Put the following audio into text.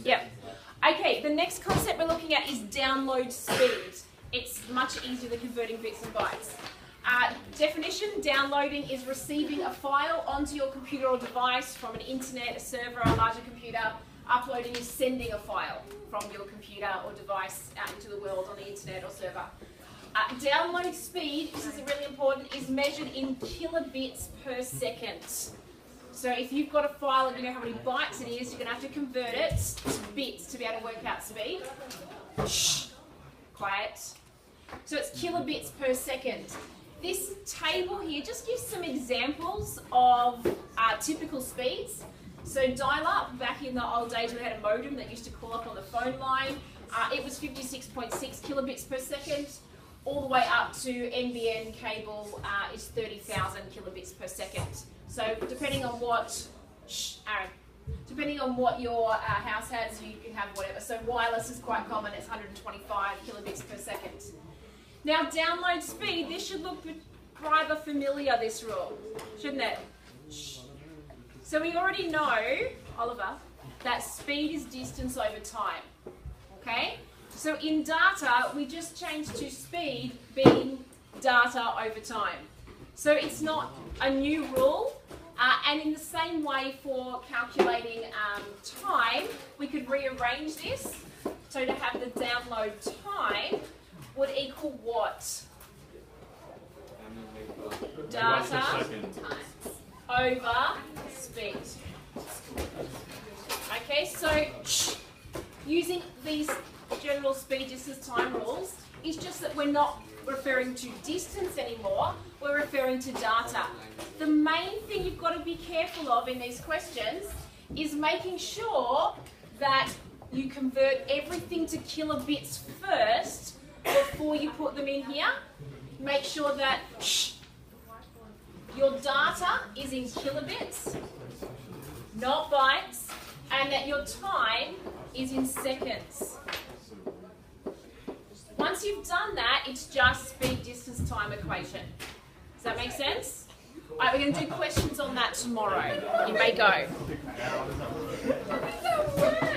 Yep. Okay, the next concept we're looking at is download speed. It's much easier than converting bits and bytes. Definition, downloading is receiving a file onto your computer or device from an internet, a server, a larger computer. Uploading is sending a file from your computer or device out into the world on the internet or server. Download speed, this is really important, is measured in kilobits per second. So if you've got a file and you know how many bytes it is, you're going to have to convert it to bits to be able to work out speed. Shh. Quiet. So it's kilobits per second. This table here just gives some examples of typical speeds. So dial-up, back in the old days we had a modem that used to call up on the phone line. It was 56.6 kilobits per second. All the way up to NBN cable is 30,000 kilobits per second. So depending on what, depending on what your house has, you can have whatever. So wireless is quite common, it's 125 kilobits per second. Now download speed, this should look rather familiar, this rule, shouldn't it? So we already know, Oliver, that speed is distance over time, okay? So in data, we just changed to speed being data over time. So it's not a new rule. And in the same way for calculating time, we could rearrange this. So to have the download time would equal what? Data over speed. Okay, so using these general speed distance time rules is just that we're not referring to distance anymore, we're referring to data. The main thing you've got to be careful of in these questions is making sure that you convert everything to kilobits first before you put them in here. Make sure that your data is in kilobits, not bytes, and that your time is in seconds. Once you've done that, it's just speed, distance, time equation. Does that make sense? All right, we're going to do questions on that tomorrow. You may go.